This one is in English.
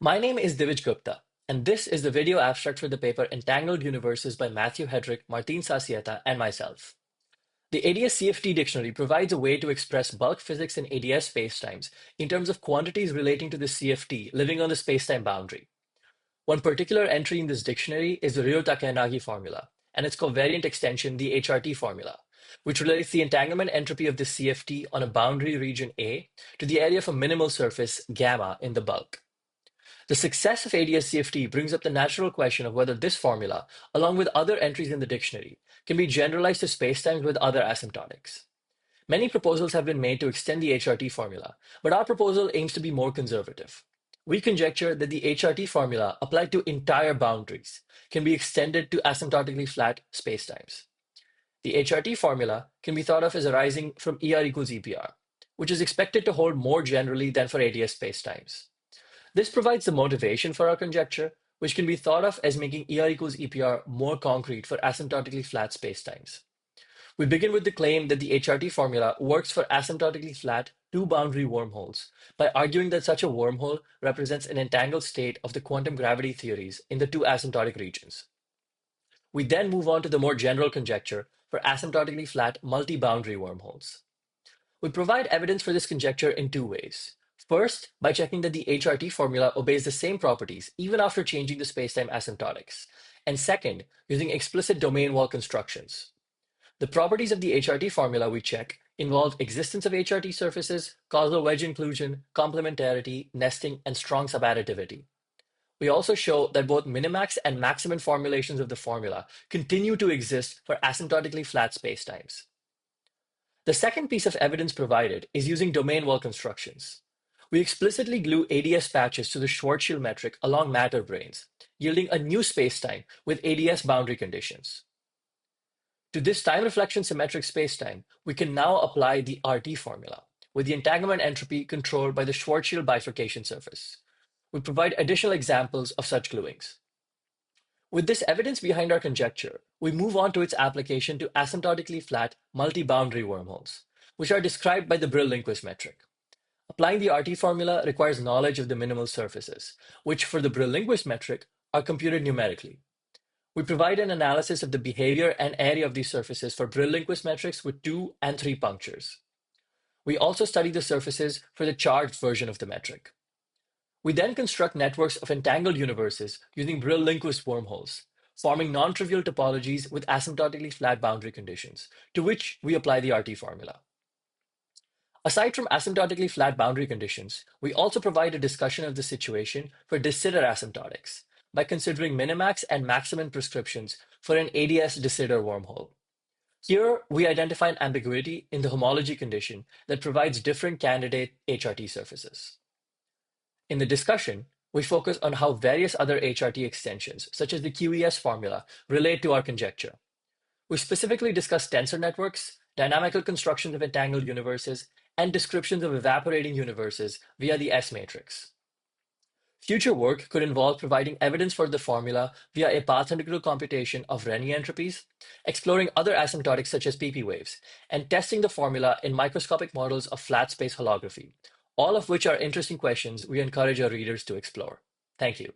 My name is Divij Gupta, and this is the video abstract for the paper Entangled Universes by Matthew Hedrick, Martin Sacieta, and myself. The ADS CFT dictionary provides a way to express bulk physics in ADS spacetimes in terms of quantities relating to the CFT living on the spacetime boundary. One particular entry in this dictionary is the Ryo-Takanagi formula, and its covariant extension, the HRT formula, which relates the entanglement entropy of the CFT on a boundary region A to the area of a minimal surface, gamma, in the bulk. The success of ADS-CFT brings up the natural question of whether this formula, along with other entries in the dictionary, can be generalized to spacetimes with other asymptotics. Many proposals have been made to extend the HRT formula, but our proposal aims to be more conservative. We conjecture that the HRT formula applied to entire boundaries can be extended to asymptotically flat spacetimes. The HRT formula can be thought of as arising from ER equals EPR, which is expected to hold more generally than for ADS spacetimes. This provides the motivation for our conjecture, which can be thought of as making ER equals EPR more concrete for asymptotically flat spacetimes. We begin with the claim that the HRT formula works for asymptotically flat two-boundary wormholes by arguing that such a wormhole represents an entangled state of the quantum gravity theories in the two asymptotic regions. We then move on to the more general conjecture for asymptotically flat multi-boundary wormholes. We provide evidence for this conjecture in two ways. First, by checking that the HRT formula obeys the same properties even after changing the spacetime asymptotics. And second, using explicit domain wall constructions. The properties of the HRT formula we check involve existence of HRT surfaces, causal wedge inclusion, complementarity, nesting, and strong subadditivity. We also show that both minimax and maximum formulations of the formula continue to exist for asymptotically flat spacetimes. The second piece of evidence provided is using domain wall constructions. We explicitly glue ADS patches to the Schwarzschild metric along matter branes, yielding a new spacetime with ADS boundary conditions. To this time reflection symmetric spacetime, we can now apply the RT formula, with the entanglement entropy controlled by the Schwarzschild bifurcation surface. We provide additional examples of such gluings. With this evidence behind our conjecture, we move on to its application to asymptotically flat multi-boundary wormholes, which are described by the Brill-Lindquist metric. Applying the RT formula requires knowledge of the minimal surfaces, which for the Brill-Lindquist metric are computed numerically. We provide an analysis of the behavior and area of these surfaces for Brill-Lindquist metrics with 2 and 3 punctures. We also study the surfaces for the charged version of the metric. We then construct networks of entangled universes using Brill-Lindquist wormholes, forming non-trivial topologies with asymptotically flat boundary conditions, to which we apply the RT formula. Aside from asymptotically flat boundary conditions, we also provide a discussion of the situation for de Sitter asymptotics by considering minimax and maximum prescriptions for an ADS de Sitter wormhole. Here, we identify an ambiguity in the homology condition that provides different candidate HRT surfaces. In the discussion, we focus on how various other HRT extensions, such as the QES formula, relate to our conjecture. We specifically discuss tensor networks, dynamical constructions of entangled universes, and descriptions of evaporating universes via the S matrix. Future work could involve providing evidence for the formula via a path integral computation of Renyi entropies, exploring other asymptotics such as PP waves, and testing the formula in microscopic models of flat space holography, all of which are interesting questions we encourage our readers to explore. Thank you.